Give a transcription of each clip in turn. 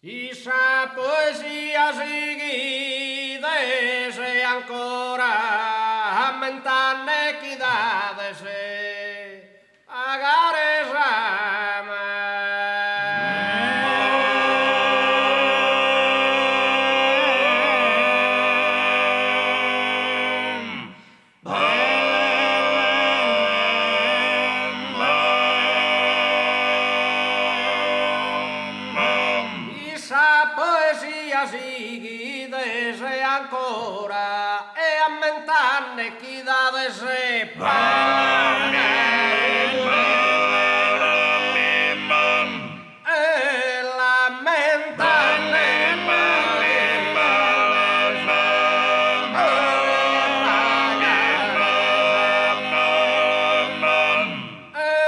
E sa poesia seguida se ancora a ment'anni chi dà se a garesama. Sa poesia seguida se ancora e a ment'anni chi dà de se e la ment'anni e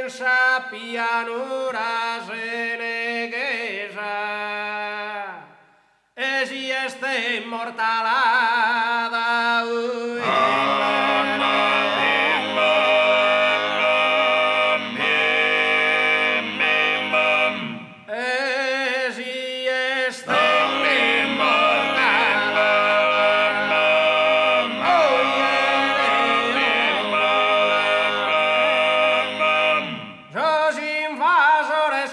sapiglia pianura seneghesa e si este immortalata e si este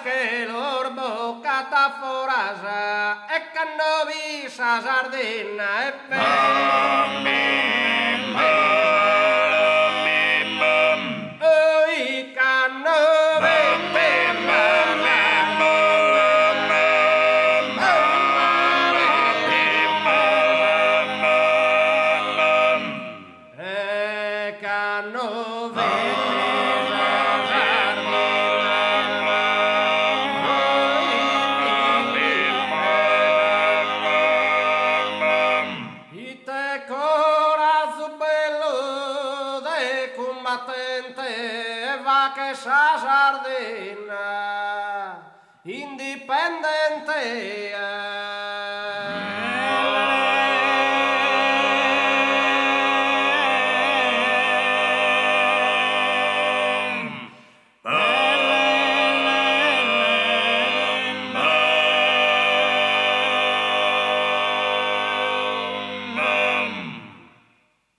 che lor bocca forasa e cannovi sa sardina e i cannovi e cannovi va che sa sardina indipendente